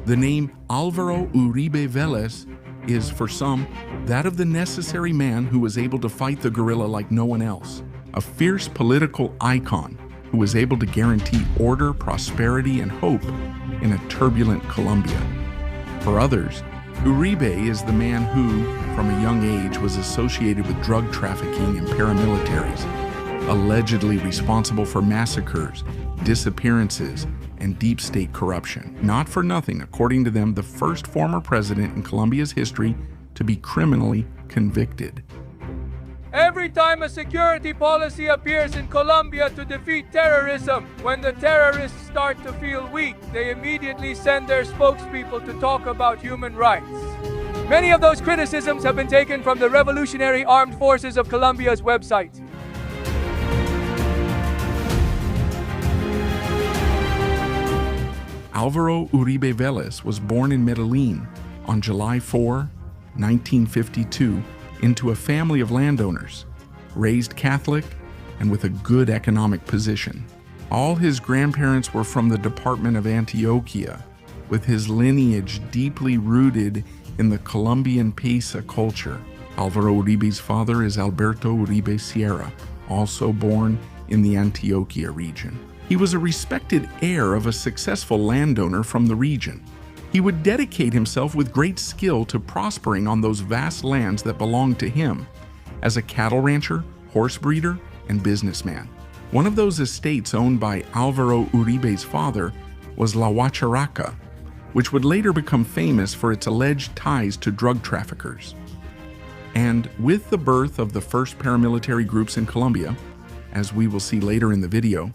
The name Álvaro Uribe Vélez is, for some, that of the necessary man who was able to fight the guerrilla like no one else, a fierce political icon who was able to guarantee order, prosperity, and hope in a turbulent Colombia. For others, Uribe is the man who, from a young age, was associated with drug trafficking and paramilitaries, allegedly responsible for massacres, disappearances, and deep state corruption. Not for nothing, according to them, the first former president in Colombia's history to be criminally convicted. Every time a security policy appears in Colombia to defeat terrorism, when the terrorists start to feel weak, they immediately send their spokespeople to talk about human rights. Many of those criticisms have been taken from the Revolutionary Armed Forces of Colombia's website. Álvaro Uribe Vélez was born in Medellin on July 4, 1952, into a family of landowners, raised Catholic and with a good economic position. All his grandparents were from the department of Antioquia, with his lineage deeply rooted in the Colombian Paisa culture. Álvaro Uribe's father is Alberto Uribe Sierra, also born in the Antioquia region. He was a respected heir of a successful landowner from the region. He would dedicate himself with great skill to prospering on those vast lands that belonged to him as a cattle rancher, horse breeder, and businessman. One of those estates owned by Álvaro Uribe's father was La Huacharaca, which would later become famous for its alleged ties to drug traffickers. And with the birth of the first paramilitary groups in Colombia, as we will see later in the video,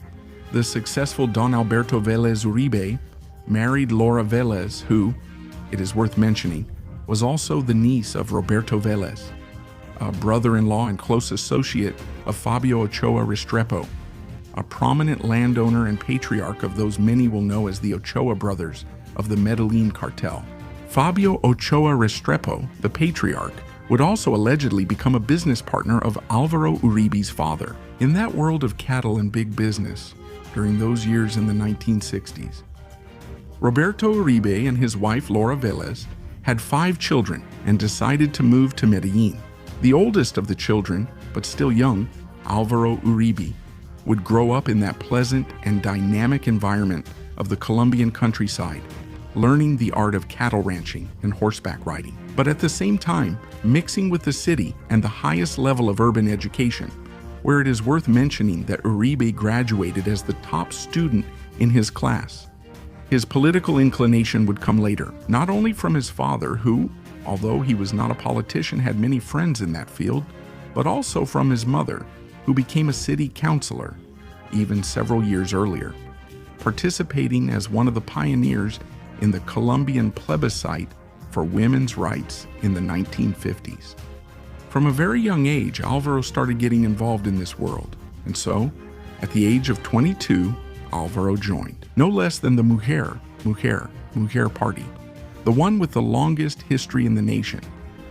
the successful Don Alberto Vélez Uribe married Laura Vélez, who, it is worth mentioning, was also the niece of Roberto Vélez, a brother-in-law and close associate of Fabio Ochoa Restrepo, a prominent landowner and patriarch of those many will know as the Ochoa brothers of the Medellin cartel. Fabio Ochoa Restrepo, the patriarch, would also allegedly become a business partner of Álvaro Uribe's father. In that world of cattle and big business, during those years in the 1960s, Roberto Uribe and his wife Laura Vélez had 5 children and decided to move to Medellin. The oldest of the children, but still young, Álvaro Uribe, would grow up in that pleasant and dynamic environment of the Colombian countryside, learning the art of cattle ranching and horseback riding, but at the same time mixing with the city and the highest level of urban education, where it is worth mentioning that Uribe graduated as the top student in his class. His political inclination would come later, not only from his father, who, although he was not a politician, had many friends in that field, but also from his mother, who became a city councilor, even several years earlier, participating as one of the pioneers in the Colombian plebiscite for women's rights in the 1950s. From a very young age, Álvaro started getting involved in this world, and so, at the age of 22, Álvaro joined, no less than the Mujer Party, the one with the longest history in the nation,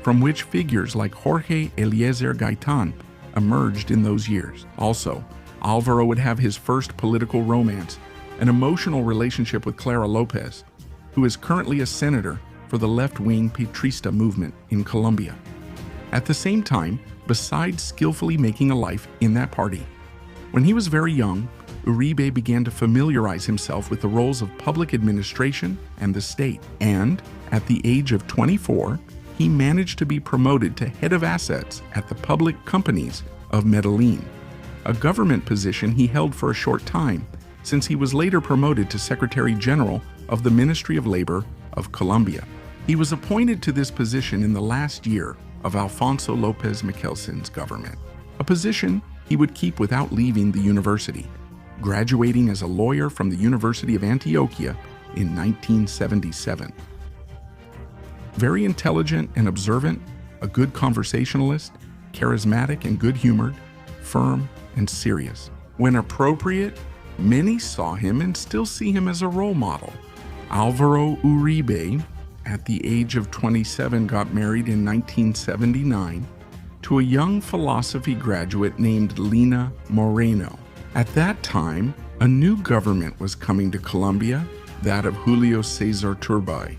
from which figures like Jorge Eliezer Gaitán emerged in those years. Also, Álvaro would have his first political romance, an emotional relationship with Clara Lopez, who is currently a senator for the left-wing Petrista movement in Colombia. At the same time, besides skillfully making a life in that party, when he was very young, Uribe began to familiarize himself with the roles of public administration and the state, and at the age of 24, he managed to be promoted to head of assets at the public companies of Medellin, a government position he held for a short time, since he was later promoted to Secretary General of the Ministry of Labor of Colombia. He was appointed to this position in the last year of Alfonso López Miquelsen's government, a position he would keep without leaving the university, graduating as a lawyer from the University of Antioquia in 1977. Very intelligent and observant, a good conversationalist, charismatic and good-humored, firm and serious. When appropriate, many saw him and still see him as a role model. Álvaro Uribe, at the age of 27, got married in 1979 to a young philosophy graduate named Lina Moreno. At that time, a new government was coming to Colombia, that of Julio Cesar Turbay.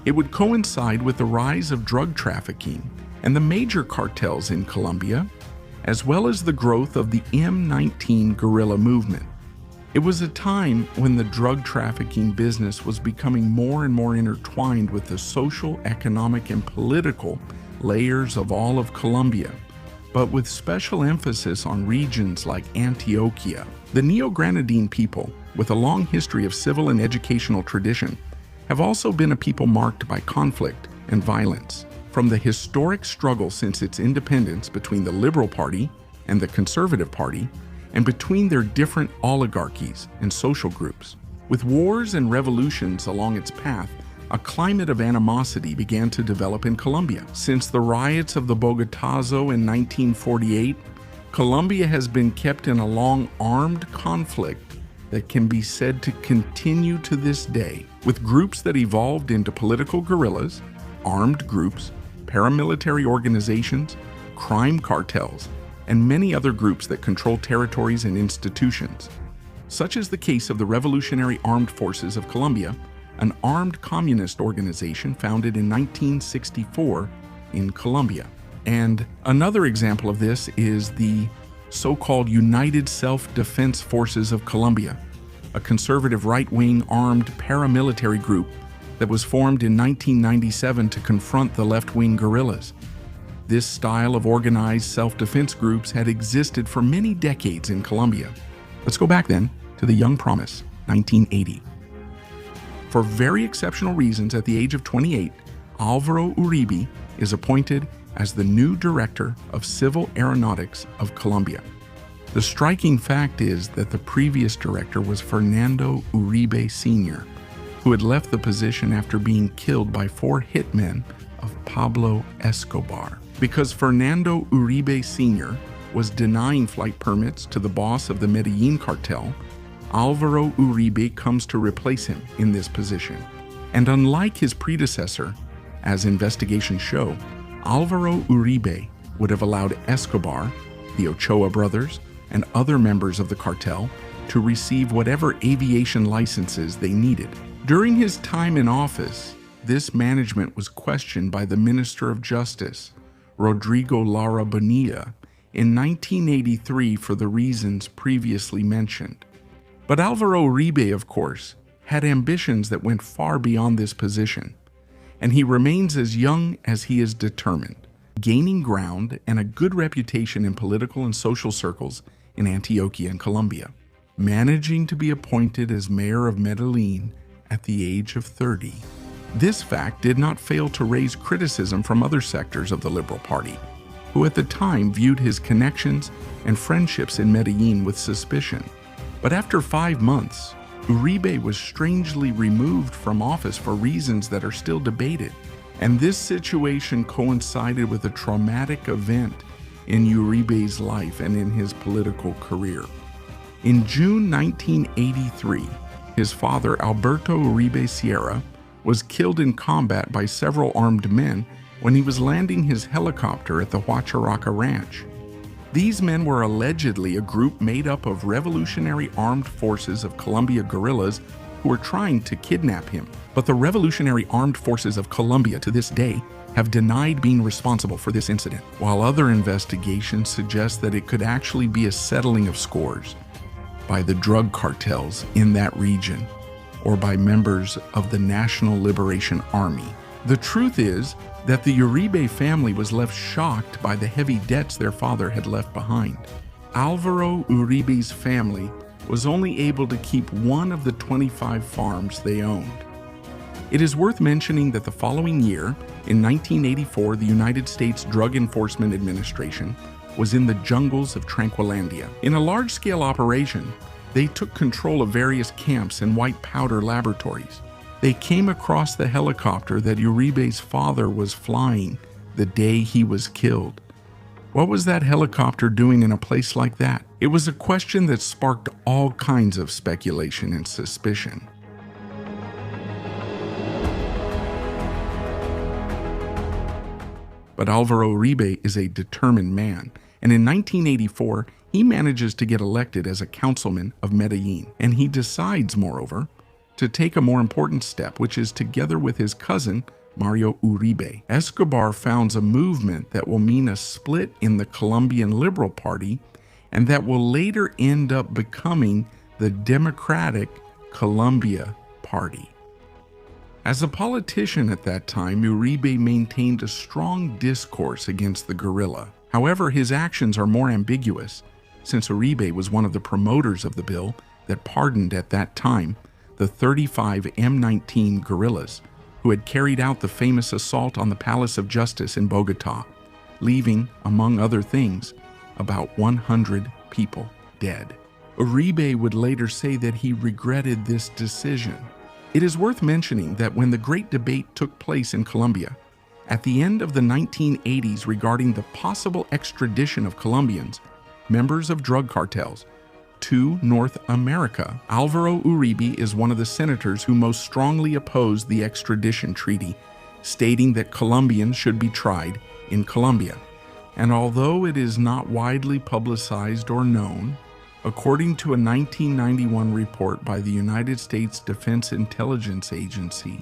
It would coincide with the rise of drug trafficking and the major cartels in Colombia, as well as the growth of the M19 guerrilla movement. It was a time when the drug trafficking business was becoming more and more intertwined with the social, economic, and political layers of all of Colombia, but with special emphasis on regions like Antioquia. The Neo-Granadine people, with a long history of civil and educational tradition, have also been a people marked by conflict and violence. From the historic struggle since its independence between the Liberal Party and the Conservative Party, and between their different oligarchies and social groups. With wars and revolutions along its path, a climate of animosity began to develop in Colombia. Since the riots of the Bogotazo in 1948, Colombia has been kept in a long armed conflict that can be said to continue to this day, with groups that evolved into political guerrillas, armed groups, paramilitary organizations, crime cartels, and many other groups that control territories and institutions. Such is the case of the Revolutionary Armed Forces of Colombia, an armed communist organization founded in 1964 in Colombia. And another example of this is the so-called United Self-Defense Forces of Colombia, a conservative right-wing armed paramilitary group that was formed in 1997 to confront the left-wing guerrillas. This style of organized self-defense groups had existed for many decades in Colombia. Let's go back then to the young promise, 1980. For very exceptional reasons, at the age of 28, Álvaro Uribe is appointed as the new director of civil aeronautics of Colombia. The striking fact is that the previous director was Fernando Uribe Sr., who had left the position after being killed by 4 hitmen of Pablo Escobar. Because Fernando Uribe Sr. was denying flight permits to the boss of the Medellin cartel, Álvaro Uribe comes to replace him in this position. And unlike his predecessor, as investigations show, Álvaro Uribe would have allowed Escobar, the Ochoa brothers, and other members of the cartel to receive whatever aviation licenses they needed. During his time in office, this management was questioned by the Minister of Justice, Rodrigo Lara Bonilla, in 1983 for the reasons previously mentioned. But Álvaro Uribe, of course, had ambitions that went far beyond this position, and he remains as young as he is determined, gaining ground and a good reputation in political and social circles in Antioquia and Colombia, managing to be appointed as mayor of Medellin at the age of 30. This fact did not fail to raise criticism from other sectors of the Liberal Party, who at the time viewed his connections and friendships in Medellin with suspicion. But after 5 months, Uribe was strangely removed from office for reasons that are still debated. And this situation coincided with a traumatic event in Uribe's life and in his political career. In June 1983, his father, Alberto Uribe Sierra, was killed in combat by several armed men when he was landing his helicopter at the Huacharaca Ranch. These men were allegedly a group made up of Revolutionary Armed Forces of Colombia guerrillas who were trying to kidnap him. But the Revolutionary Armed Forces of Colombia to this day have denied being responsible for this incident, while other investigations suggest that it could actually be a settling of scores by the drug cartels in that region or by members of the National Liberation Army. The truth is that the Uribe family was left shocked by the heavy debts their father had left behind. Álvaro Uribe's family was only able to keep one of the 25 farms they owned. It is worth mentioning that the following year, in 1984, the United States Drug Enforcement Administration was in the jungles of Tranquilandia. In a large-scale operation, they took control of various camps and white powder laboratories. They came across the helicopter that Uribe's father was flying the day he was killed. What was that helicopter doing in a place like that? It was a question that sparked all kinds of speculation and suspicion. But Álvaro Uribe is a determined man, and in 1984, he manages to get elected as a councilman of Medellin, and he decides, moreover, to take a more important step, which is together with his cousin, Mario Uribe. Escobar founds a movement that will mean a split in the Colombian Liberal Party and that will later end up becoming the Democratic Colombia Party. As a politician at that time, Uribe maintained a strong discourse against the guerrilla. However, his actions are more ambiguous, since Uribe was one of the promoters of the bill that pardoned at that time the 35 M19 guerrillas who had carried out the famous assault on the Palace of Justice in Bogota, leaving, among other things, about 100 people dead. Uribe would later say that he regretted this decision. It is worth mentioning that when the great debate took place in Colombia, at the end of the 1980s regarding the possible extradition of Colombians, members of drug cartels, to North America, Álvaro Uribe is one of the senators who most strongly opposed the extradition treaty, stating that Colombians should be tried in Colombia. And although it is not widely publicized or known, according to a 1991 report by the United States Defense Intelligence Agency,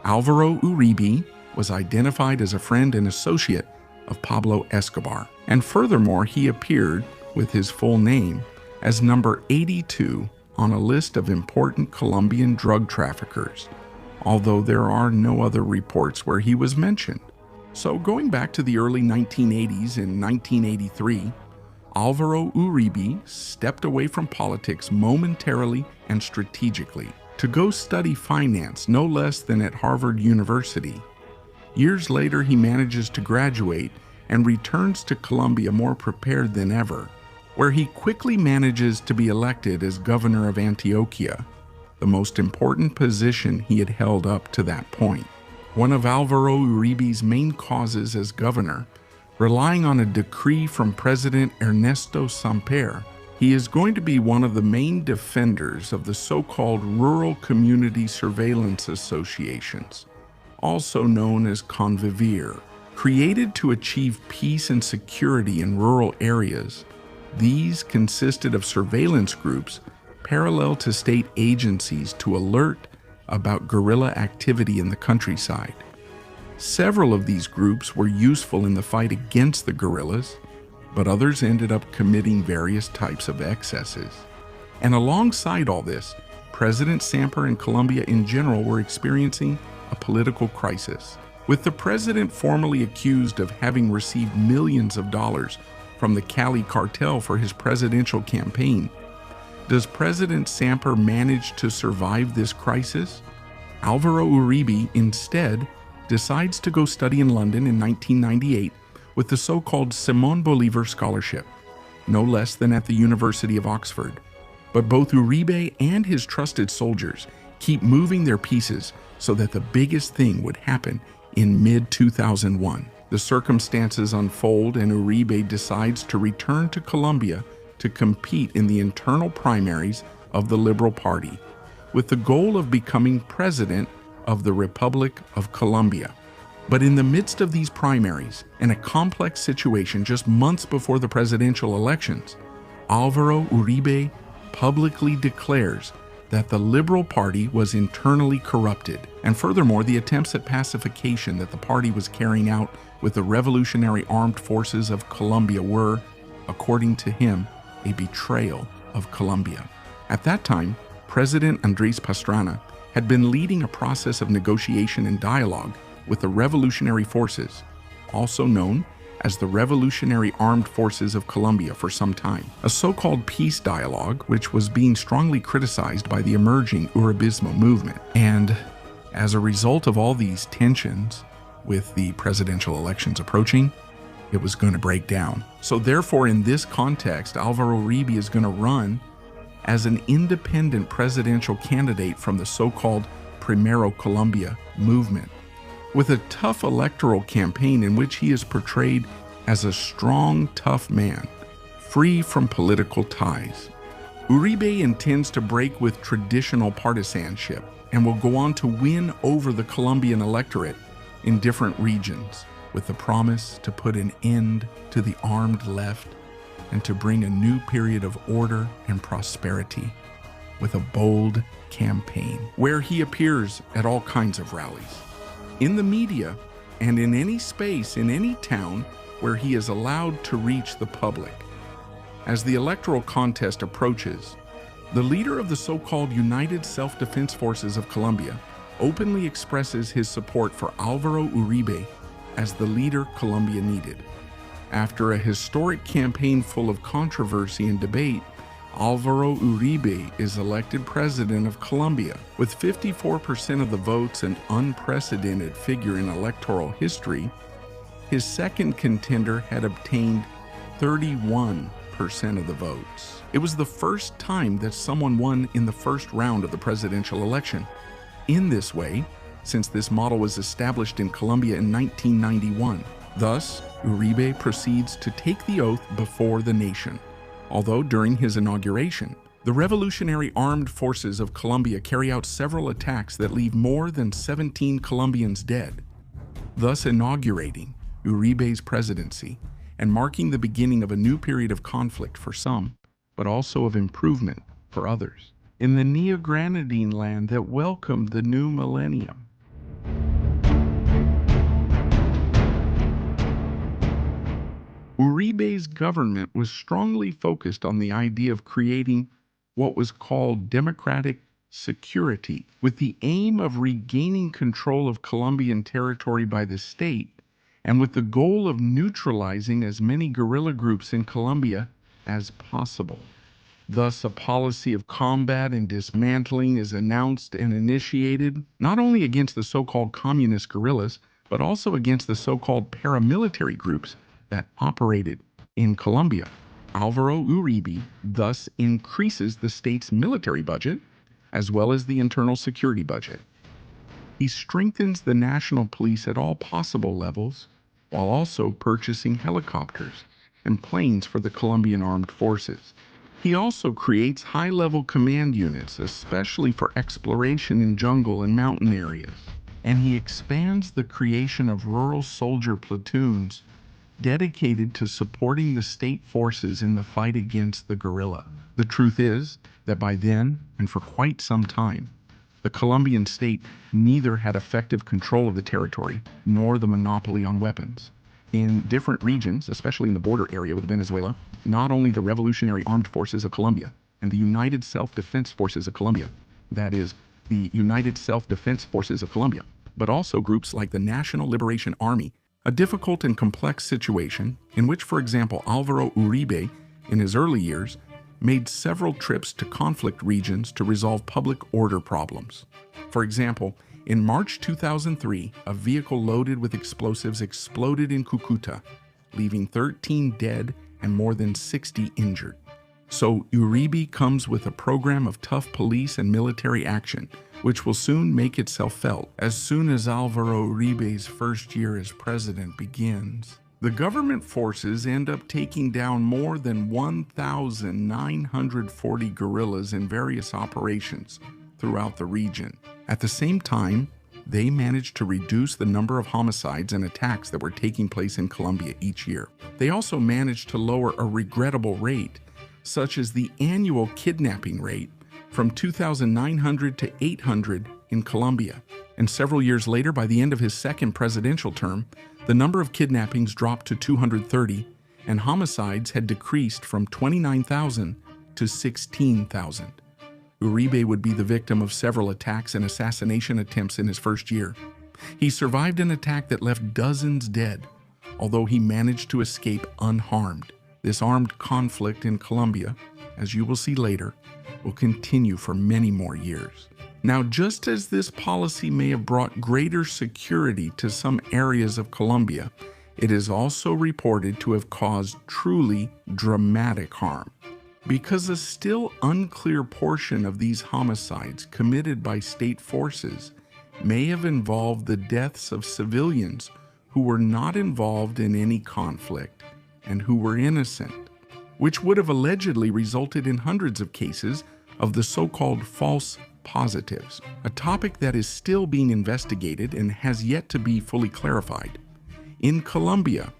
Álvaro Uribe was identified as a friend and associate of Pablo Escobar. And furthermore, he appeared with his full name as number 82 on a list of important Colombian drug traffickers, although there are no other reports where he was mentioned. So going back to the early 1980s, in 1983, Álvaro Uribe stepped away from politics momentarily and strategically to go study finance, no less than at Harvard University. Years later, he manages to graduate and returns to Colombia more prepared than ever, where he quickly manages to be elected as governor of Antioquia, the most important position he had held up to that point. One of Álvaro Uribe's main causes as governor, relying on a decree from President Ernesto Samper, he is going to be one of the main defenders of the so-called Rural Community Surveillance Associations, also known as Convivir. Created to achieve peace and security in rural areas, these consisted of surveillance groups parallel to state agencies to alert about guerrilla activity in the countryside. Several of these groups were useful in the fight against the guerrillas, but others ended up committing various types of excesses. And alongside all this, President Samper and Colombia in general were experiencing a political crisis, with the president formally accused of having received millions of dollars from the Cali cartel for his presidential campaign. Does President Samper manage to survive this crisis? Álvaro Uribe instead decides to go study in London in 1998 with the so-called Simón Bolívar Scholarship, no less than at the University of Oxford. But both Uribe and his trusted soldiers keep moving their pieces so that the biggest thing would happen in mid-2001. The circumstances unfold and Uribe decides to return to Colombia to compete in the internal primaries of the Liberal Party, with the goal of becoming president of the Republic of Colombia. But in the midst of these primaries, and a complex situation just months before the presidential elections, Álvaro Uribe publicly declares that the Liberal Party was internally corrupted, and furthermore, the attempts at pacification that the party was carrying out with the Revolutionary Armed Forces of Colombia were, according to him, a betrayal of Colombia. At that time, President Andrés Pastrana had been leading a process of negotiation and dialogue with the Revolutionary Forces, also known as the Revolutionary Armed Forces of Colombia, for some time, a so-called peace dialogue which was being strongly criticized by the emerging Uribismo movement. And as a result of all these tensions, with the presidential elections approaching, it was going to break down. So therefore, in this context, Álvaro Uribe is going to run as an independent presidential candidate from the so-called Primero Colombia movement, with a tough electoral campaign in which he is portrayed as a strong, tough man, free from political ties. Uribe intends to break with traditional partisanship and will go on to win over the Colombian electorate in different regions, with the promise to put an end to the armed left and to bring a new period of order and prosperity with a bold campaign where he appears at all kinds of rallies, in the media, and in any space in any town where he is allowed to reach the public. As the electoral contest approaches, the leader of the so-called United Self-Defense Forces of Colombia openly expresses his support for Álvaro Uribe as the leader Colombia needed. After a historic campaign full of controversy and debate, Álvaro Uribe is elected president of Colombia. With 54% of the votes, an unprecedented figure in electoral history. His second contender had obtained 31% of the votes. It was the first time that someone won in the first round of the presidential election. In this way, since this model was established in Colombia in 1991. Thus, Uribe proceeds to take the oath before the nation. Although during his inauguration, the Revolutionary Armed Forces of Colombia carry out several attacks that leave more than 17 Colombians dead, thus inaugurating Uribe's presidency and marking the beginning of a new period of conflict for some, but also of improvement for others, in the Neo-Granadine land that welcomed the new millennium. Uribe's government was strongly focused on the idea of creating what was called democratic security, with the aim of regaining control of Colombian territory by the state, and with the goal of neutralizing as many guerrilla groups in Colombia as possible. Thus, a policy of combat and dismantling is announced and initiated, not only against the so-called communist guerrillas, but also against the so-called paramilitary groups that operated in Colombia. Álvaro Uribe thus increases the state's military budget as well as the internal security budget. He strengthens the national police at all possible levels while also purchasing helicopters and planes for the Colombian armed forces. He also creates high-level command units, especially for exploration in jungle and mountain areas. And he expands the creation of rural soldier platoons dedicated to supporting the state forces in the fight against the guerrilla. The truth is that by then, and for quite some time, the Colombian state neither had effective control of the territory nor the monopoly on weapons. In different regions, especially in the border area with Venezuela, not only the Revolutionary Armed Forces of Colombia and the United Self-Defense Forces of Colombia, that is, the United Self-Defense Forces of Colombia, but also groups like the National Liberation Army, a difficult and complex situation in which, for example, Álvaro Uribe, in his early years, made several trips to conflict regions to resolve public order problems. For example, in March 2003, a vehicle loaded with explosives exploded in Cúcuta, leaving 13 dead and more than 60 injured. So Uribe comes with a program of tough police and military action, which will soon make itself felt as soon as Álvaro Uribe's first year as president begins. The government forces end up taking down more than 1,940 guerrillas in various operations throughout the region. At the same time, they managed to reduce the number of homicides and attacks that were taking place in Colombia each year. They also managed to lower a regrettable rate, such as the annual kidnapping rate, from 2,900 to 800 in Colombia. And several years later, by the end of his second presidential term, the number of kidnappings dropped to 230, and homicides had decreased from 29,000 to 16,000. Uribe would be the victim of several attacks and assassination attempts in his first year. He survived an attack that left dozens dead, although he managed to escape unharmed. This armed conflict in Colombia, as you will see later, will continue for many more years. Now, just as this policy may have brought greater security to some areas of Colombia, it is also reported to have caused truly dramatic harm, because a still unclear portion of these homicides committed by state forces may have involved the deaths of civilians who were not involved in any conflict and who were innocent, which would have allegedly resulted in hundreds of cases of the so-called false positives, a topic that is still being investigated and has yet to be fully clarified. In Colombia,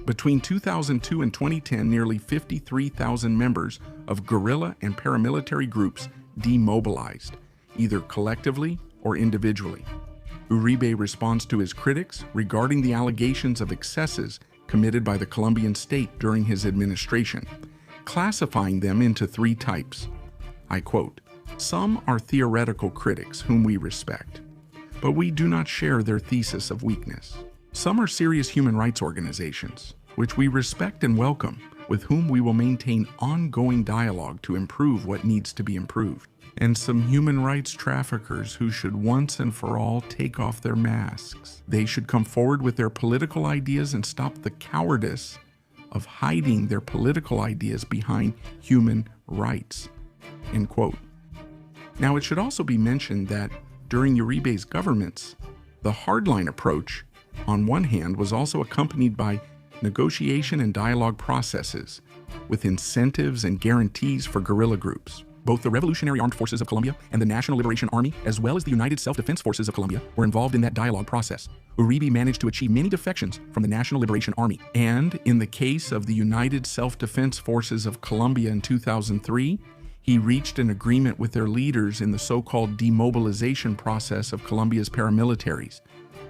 Between 2002 and 2010, nearly 53,000 members of guerrilla and paramilitary groups demobilized, either collectively or individually. Uribe responds to his critics regarding the allegations of excesses committed by the Colombian state during his administration, classifying them into three types. I quote, "Some are theoretical critics whom we respect, but we do not share their thesis of weakness. Some are serious human rights organizations, which we respect and welcome, with whom we will maintain ongoing dialogue to improve what needs to be improved. And some human rights traffickers who should once and for all take off their masks. They should come forward with their political ideas and stop the cowardice of hiding their political ideas behind human rights." End quote. Now, it should also be mentioned that during Uribe's governments, the hardline approach, on one hand, was also accompanied by negotiation and dialogue processes with incentives and guarantees for guerrilla groups. Both the Revolutionary Armed Forces of Colombia and the National Liberation Army, as well as the United Self-Defense Forces of Colombia, were involved in that dialogue process. Uribe managed to achieve many defections from the National Liberation Army, and in the case of the United Self-Defense Forces of Colombia in 2003, he reached an agreement with their leaders in the so-called demobilization process of Colombia's paramilitaries,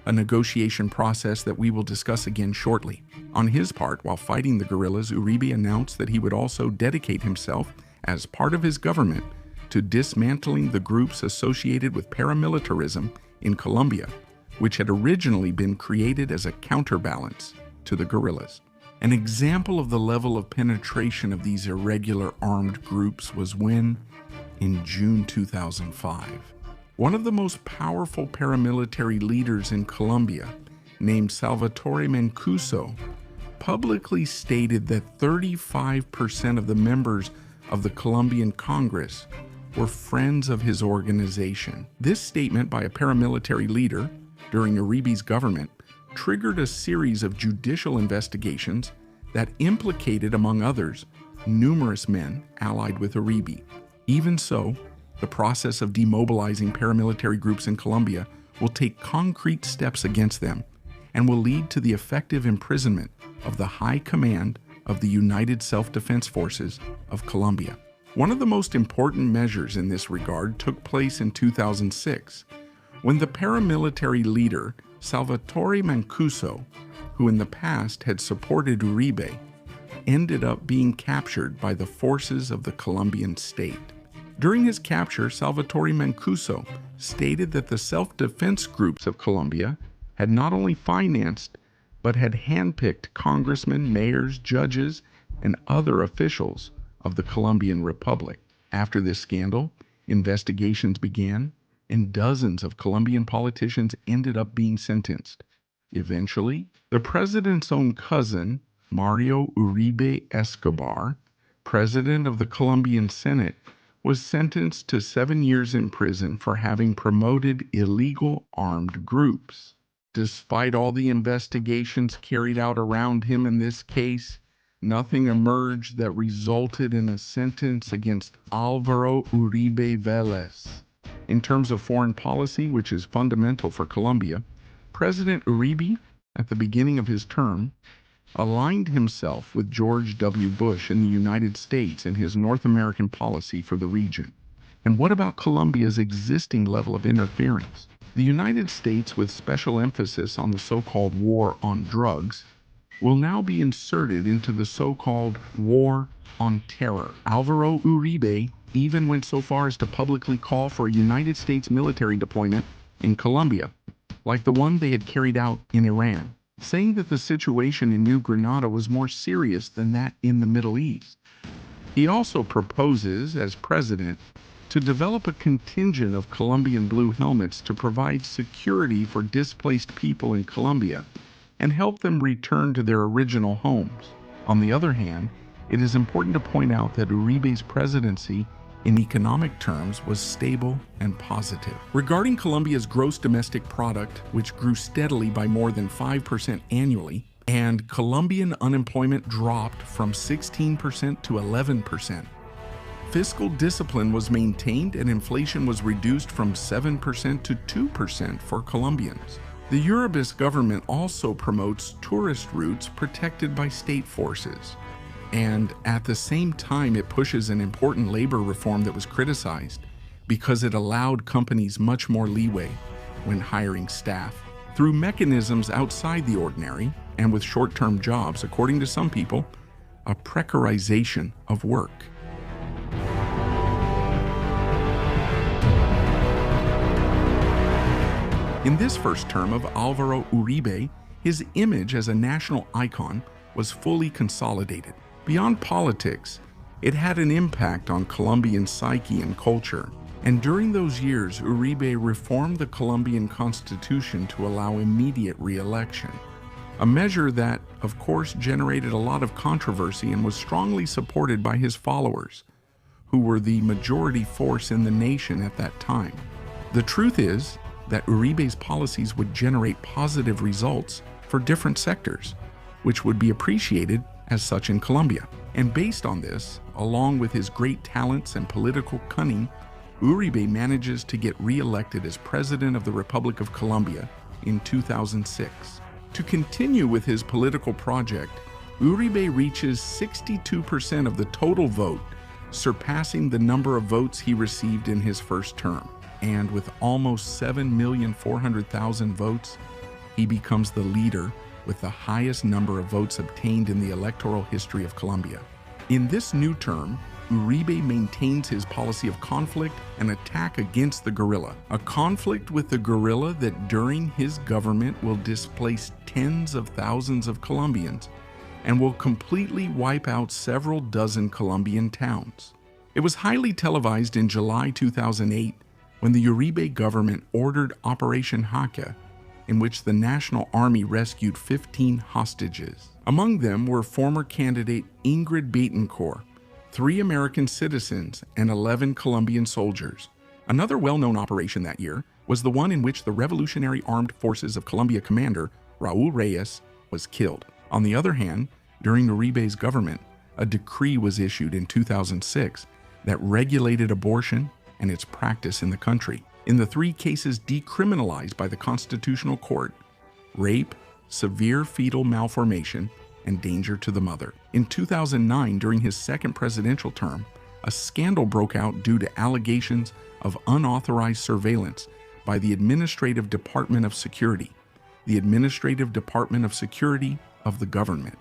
a negotiation process that we will discuss again shortly. On his part, while fighting the guerrillas, Uribe announced that he would also dedicate himself as part of his government to dismantling the groups associated with paramilitarism in Colombia, which had originally been created as a counterbalance to the guerrillas. An example of the level of penetration of these irregular armed groups was when, in June 2005, one of the most powerful paramilitary leaders in Colombia, named Salvatore Mancuso, publicly stated that 35% of the members of the Colombian Congress were friends of his organization. This statement by a paramilitary leader during Uribe's government triggered a series of judicial investigations that implicated, among others, numerous men allied with Uribe. Even so, the process of demobilizing paramilitary groups in Colombia will take concrete steps against them and will lead to the effective imprisonment of the high command of the United Self-Defense Forces of Colombia. One of the most important measures in this regard took place in 2006, when the paramilitary leader Salvatore Mancuso, who in the past had supported Uribe, ended up being captured by the forces of the Colombian state. During his capture, Salvatore Mancuso stated that the self-defense groups of Colombia had not only financed but had handpicked congressmen, mayors, judges, and other officials of the Colombian Republic. After this scandal, investigations began, and dozens of Colombian politicians ended up being sentenced. Eventually, the president's own cousin, Mario Uribe Escobar, president of the Colombian Senate, was sentenced to 7 years in prison for having promoted illegal armed groups. Despite all the investigations carried out around him in this case, nothing emerged that resulted in a sentence against Álvaro Uribe Vélez. In terms of foreign policy, which is fundamental for Colombia, President Uribe, at the beginning of his term, aligned himself with George W. Bush in the United States in his North American policy for the region. And what about Colombia's existing level of interference? The United States, with special emphasis on the so-called war on drugs, will now be inserted into the so-called war on terror. Álvaro Uribe even went so far as to publicly call for a United States military deployment in Colombia, like the one they had carried out in Iran, saying that the situation in New Granada was more serious than that in the Middle East. He also proposes, as president, to develop a contingent of Colombian blue helmets to provide security for displaced people in Colombia and help them return to their original homes. On the other hand, it is important to point out that Uribe's presidency in economic terms was stable and positive. Regarding Colombia's gross domestic product, which grew steadily by more than 5% annually, and Colombian unemployment dropped from 16% to 11%. Fiscal discipline was maintained and inflation was reduced from 7% to 2% for Colombians. The Uribist government also promotes tourist routes protected by state forces. And at the same time, it pushes an important labor reform that was criticized because it allowed companies much more leeway when hiring staff through mechanisms outside the ordinary and with short-term jobs, according to some people, a precarization of work. In this first term of Álvaro Uribe, his image as a national icon was fully consolidated. Beyond politics, it had an impact on Colombian psyche and culture. And during those years, Uribe reformed the Colombian constitution to allow immediate re-election. A measure that, of course, generated a lot of controversy and was strongly supported by his followers, who were the majority force in the nation at that time. The truth is that Uribe's policies would generate positive results for different sectors, which would be appreciated as such in Colombia. And based on this, along with his great talents and political cunning, Uribe manages to get re-elected as President of the Republic of Colombia in 2006. To continue with his political project, Uribe reaches 62% of the total vote, surpassing the number of votes he received in his first term. And with almost 7,400,000 votes, he becomes the leader with the highest number of votes obtained in the electoral history of Colombia. In this new term, Uribe maintains his policy of conflict and attack against the guerrilla, a conflict with the guerrilla that during his government will displace tens of thousands of Colombians and will completely wipe out several dozen Colombian towns. It was highly televised in July 2008 when the Uribe government ordered Operation Jaque, in which the National Army rescued 15 hostages. Among them were former candidate Ingrid Betancourt, 3 American citizens, and 11 Colombian soldiers. Another well-known operation that year was the one in which the Revolutionary Armed Forces of Colombia commander, Raúl Reyes, was killed. On the other hand, during Uribe's government, a decree was issued in 2006 that regulated abortion and its practice in the country. In the 3 cases decriminalized by the Constitutional Court: rape, severe fetal malformation, and danger to the mother. In 2009, during his second presidential term, a scandal broke out due to allegations of unauthorized surveillance by the Administrative Department of Security, the Administrative Department of Security of the government.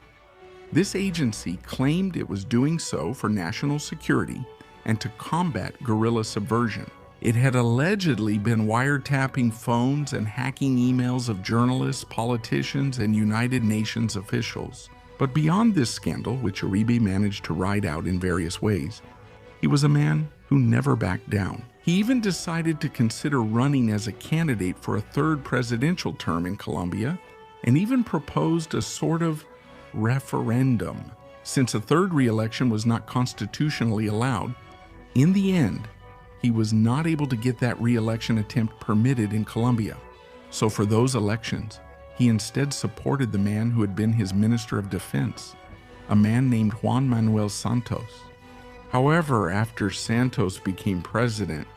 This agency claimed it was doing so for national security and to combat guerrilla subversion. It had allegedly been wiretapping phones and hacking emails of journalists, politicians, and United Nations officials. But beyond this scandal, which Uribe managed to ride out in various ways, he was a man who never backed down. He even decided to consider running as a candidate for a 3rd presidential term in Colombia, and even proposed a sort of referendum. Since a 3rd re-election was not constitutionally allowed, in the end, he was not able to get that re-election attempt permitted in Colombia. So for those elections, he instead supported the man who had been his Minister of Defense, a man named Juan Manuel Santos. However, after Santos became president,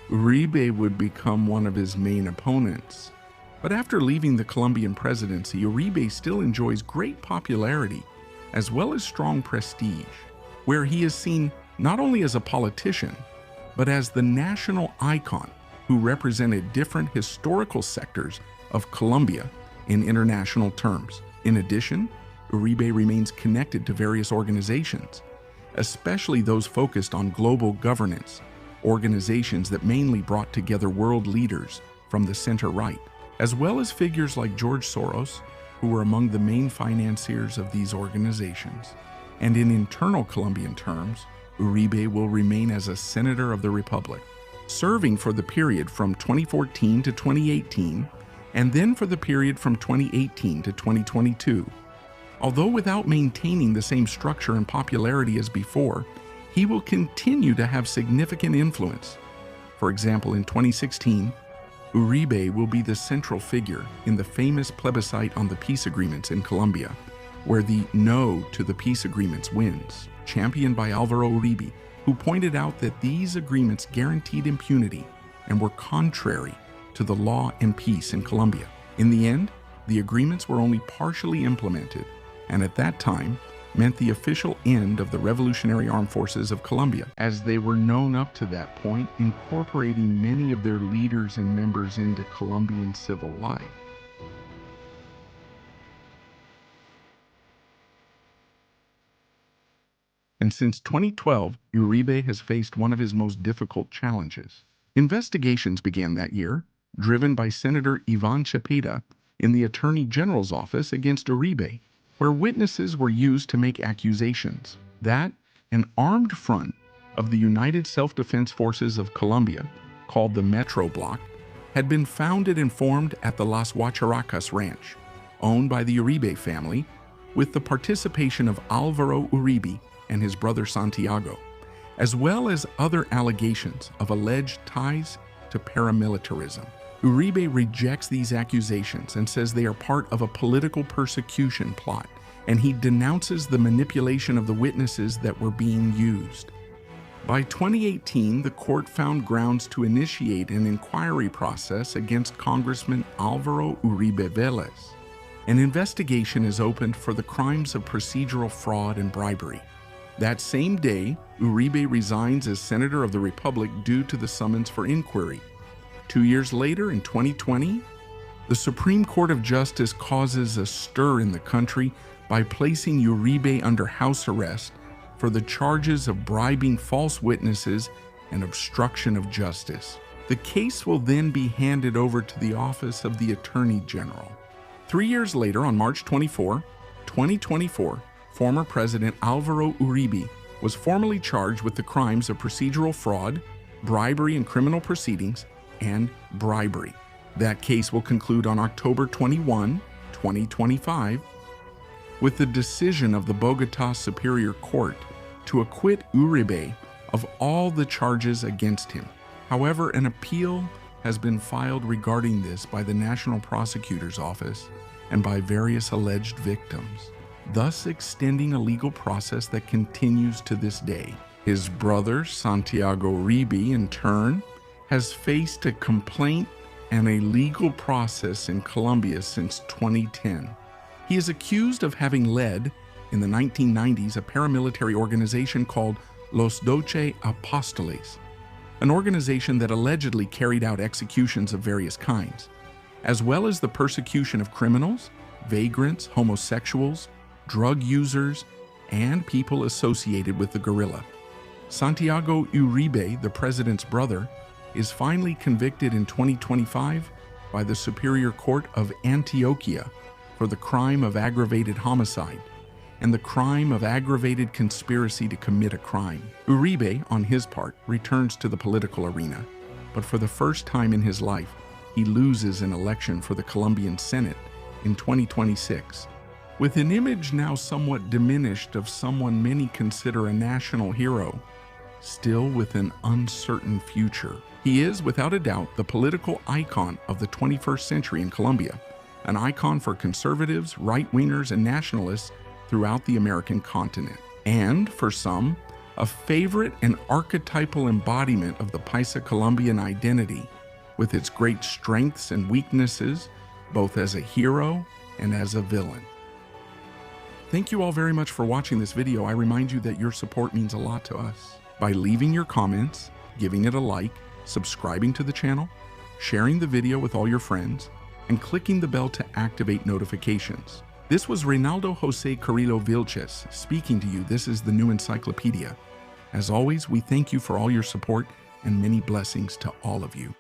Uribe would become one of his main opponents. But after leaving the Colombian presidency, Uribe still enjoys great popularity as well as strong prestige, where he is seen not only as a politician, but as the national icon who represented different historical sectors of Colombia in international terms. In addition, Uribe remains connected to various organizations, especially those focused on global governance, organizations that mainly brought together world leaders from the center-right, as well as figures like George Soros, who were among the main financiers of these organizations. And in internal Colombian terms, Uribe will remain as a senator of the Republic, serving for the period from 2014 to 2018, and then for the period from 2018 to 2022. Although without maintaining the same structure and popularity as before, he will continue to have significant influence. For example, in 2016, Uribe will be the central figure in the famous plebiscite on the peace agreements in Colombia, where the no to the peace agreements wins, championed by Álvaro Uribe, who pointed out that these agreements guaranteed impunity and were contrary to the law and peace in Colombia. In the end, the agreements were only partially implemented, and at that time meant the official end of the Revolutionary Armed Forces of Colombia, as they were known up to that point, incorporating many of their leaders and members into Colombian civil life. And since 2012, Uribe has faced one of his most difficult challenges. Investigations began that year, driven by Senator Iván Cepeda in the Attorney General's office against Uribe, where witnesses were used to make accusations that an armed front of the United Self-Defense Forces of Colombia, called the Metro Bloc, had been founded and formed at the Las Huacharacas Ranch, owned by the Uribe family, with the participation of Álvaro Uribe and his brother Santiago, as well as other allegations of alleged ties to paramilitarism. Uribe rejects these accusations and says they are part of a political persecution plot, and he denounces the manipulation of the witnesses that were being used. By 2018, the court found grounds to initiate an inquiry process against Congressman Álvaro Uribe Vélez. An investigation is opened for the crimes of procedural fraud and bribery. That same day, Uribe resigns as Senator of the Republic due to the summons for inquiry. 2 years later, in 2020, the Supreme Court of Justice causes a stir in the country by placing Uribe under house arrest for the charges of bribing false witnesses and obstruction of justice. The case will then be handed over to the Office of the Attorney General. 3 years later, on March 24, 2024, former President Álvaro Uribe was formally charged with the crimes of procedural fraud, bribery in criminal proceedings, and bribery. That case will conclude on October 21, 2025, with the decision of the Bogotá Superior Court to acquit Uribe of all the charges against him. However, an appeal has been filed regarding this by the National Prosecutor's Office and by various alleged victims, thus extending a legal process that continues to this day. His brother, Santiago Uribe, in turn, has faced a complaint and a legal process in Colombia since 2010. He is accused of having led, in the 1990s, a paramilitary organization called Los 12 Apóstoles, an organization that allegedly carried out executions of various kinds, as well as the persecution of criminals, vagrants, homosexuals, drug users, and people associated with the guerrilla. Santiago Uribe, the president's brother, is finally convicted in 2025 by the Superior Court of Antioquia for the crime of aggravated homicide and the crime of aggravated conspiracy to commit a crime. Uribe, on his part, returns to the political arena, but for the first time in his life, he loses an election for the Colombian Senate in 2026. With an image now somewhat diminished of someone many consider a national hero, still with an uncertain future. He is, without a doubt, the political icon of the 21st century in Colombia, an icon for conservatives, right-wingers, and nationalists throughout the American continent. And, for some, a favorite and archetypal embodiment of the Paisa Colombian identity, with its great strengths and weaknesses, both as a hero and as a villain. Thank you all very much for watching this video. I remind you that your support means a lot to us. By leaving your comments, giving it a like, subscribing to the channel, sharing the video with all your friends, and clicking the bell to activate notifications. This was Reynaldo Jose Carrillo Vilches speaking to you. This is the New Encyclopedia. As always, we thank you for all your support and many blessings to all of you.